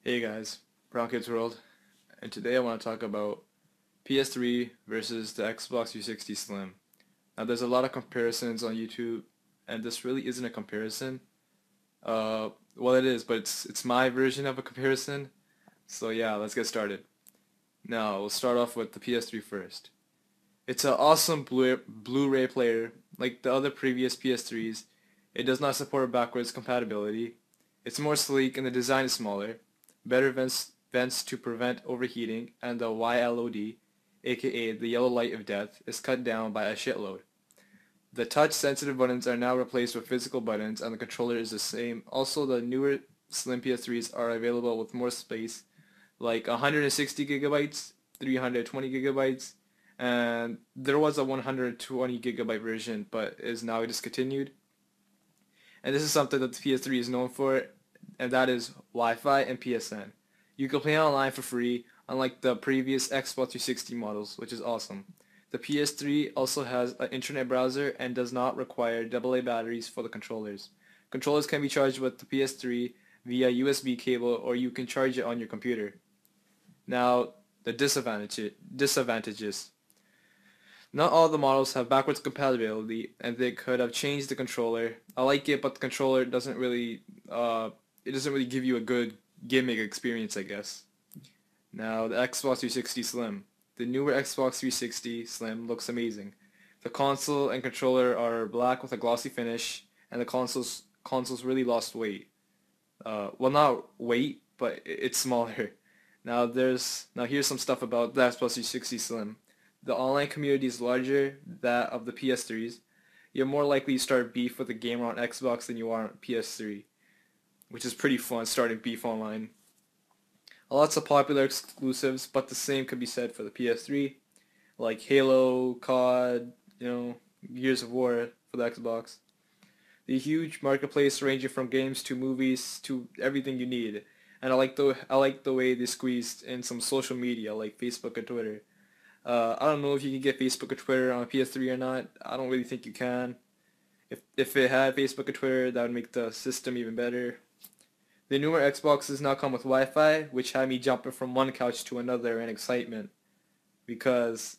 Hey guys, Brown Kids World, and today I want to talk about PS3 versus the Xbox 360 Slim. Now there's a lot of comparisons on YouTube, and this really isn't a comparison. Well it is, but it's my version of a comparison. So yeah, let's get started. Now we'll start off with the PS3 first. It's an awesome Blu-ray player, like the other previous PS3s. It does not support backwards compatibility. It's more sleek and the design is smaller. Better vents to prevent overheating, and the YLOD, aka the yellow light of death, is cut down by a shitload. The touch-sensitive buttons are now replaced with physical buttons, and the controller is the same. Also, the newer Slim PS3s are available with more space, like 160 gigabytes, 320 gigabytes, and there was a 120 gigabyte version, but is now discontinued. And this is something that the PS3 is known for, and that is Wi-Fi and PSN. You can play online for free, unlike the previous Xbox 360 models, which is awesome. The PS3 also has an internet browser and does not require AA batteries for the controllers. Controllers can be charged with the PS3 via USB cable, or you can charge it on your computer. Now, the disadvantages. Not all the models have backwards compatibility, and they could have changed the controller. I like it, but the controller doesn't really give you a good gimmick experience, I guess. Now, the Xbox 360 Slim. The newer Xbox 360 Slim looks amazing. The console and controller are black with a glossy finish, and the console's really lost weight. Well, not weight, but it's smaller. Now here's some stuff about the Xbox 360 Slim. The online community is larger that of the PS3s. You're more likely to start beef with a gamer on Xbox than you are on PS3, which is pretty fun starting beef online. Lots of popular exclusives, but the same could be said for the PS3, like Halo, COD, Gears of War for the Xbox. The huge marketplace ranging from games to movies to everything you need. And I like the way they squeezed in some social media like Facebook and Twitter. I don't know if you can get Facebook or Twitter on a PS3 or not. I don't really think you can. If it had Facebook and Twitter, that would make the system even better. The newer Xboxes now come with Wi-Fi, which had me jumping from one couch to another in excitement because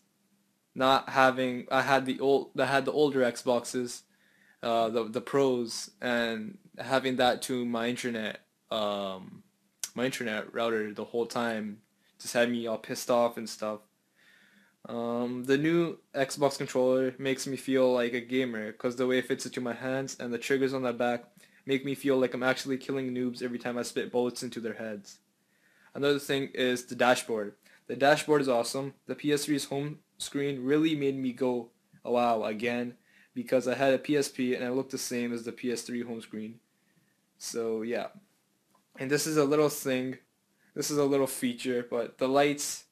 not having I had the older Xboxes, the pros, and having that to my internet router the whole time just had me all pissed off and stuff. The new Xbox controller makes me feel like a gamer because the way it fits into my hands and the triggers on the back make me feel like I'm actually killing noobs every time I spit bullets into their heads. Another thing is the dashboard. The dashboard is awesome. The PS3's home screen really made me go, oh, wow, again, because I had a PSP and it looked the same as the PS3 home screen. So yeah. And this is a little feature, but the lights,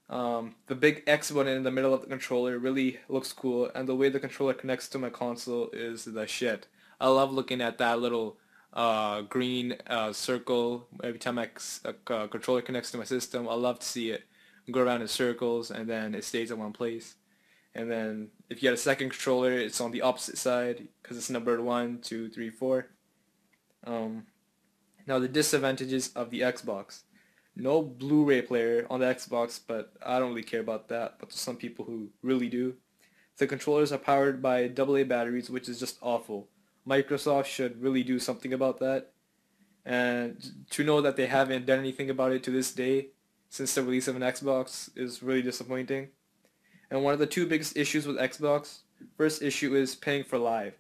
the big X button in the middle of the controller really looks cool, and the way the controller connects to my console is the shit. I love looking at that little green circle every time a controller connects to my system. I love to see it go around in circles, and then it stays in one place. And then if you had a second controller, it's on the opposite side because it's numbered 1, 2, 3, 4. Um, Now the disadvantages of the Xbox. No Blu-ray player on the Xbox, but I don't really care about that, but there's some people who really do. The controllers are powered by AA batteries, which is just awful. Microsoft should really do something about that. And to know that they haven't done anything about it to this day, since the release of an Xbox, is really disappointing. And one of the two biggest issues with Xbox, first issue is paying for live.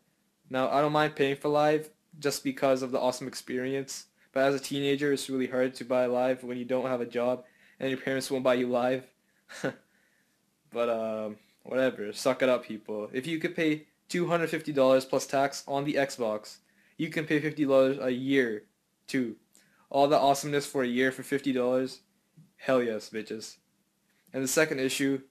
Now, I don't mind paying for live just because of the awesome experience, but as a teenager, it's really hard to buy live when you don't have a job and your parents won't buy you live. But whatever, suck it up, people. If you could pay $250 plus tax on the Xbox, you can pay $50 a year too. All the awesomeness for a year for $50? Hell yes, bitches. And the second issue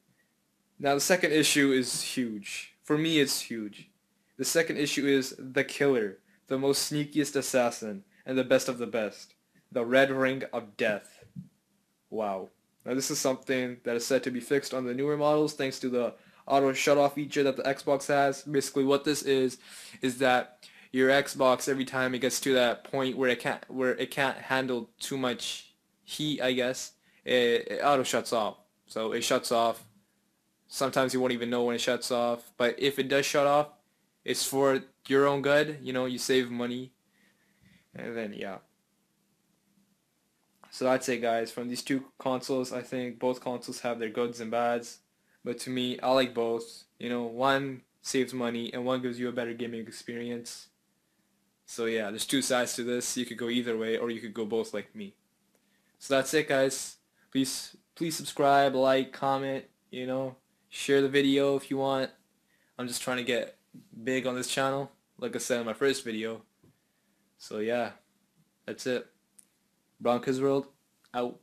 is huge. For me, it's huge. The second issue is the killer, the most sneakiest assassin, and the best of the best. The Red Ring of Death. Wow. Now this is something that is said to be fixed on the newer models thanks to the auto shut-off feature that the Xbox has. Basically what this is that your Xbox every time it gets to that point where it can't handle too much heat, I guess, it auto shuts off. So it shuts off. Sometimes you won't even know when it shuts off. But if it does shut off, it's for your own good. You know, you save money. And then, yeah. So that's it, guys. From these two consoles, I think both consoles have their goods and bads. But to me, I like both. You know, one saves money and one gives you a better gaming experience. So yeah, there's two sides to this. You could go either way or you could go both like me. So that's it, guys. Please subscribe, like, comment, you know, share the video if you want. I'm just trying to get big on this channel, like I said in my first video. So yeah, that's it. Broncos World, out.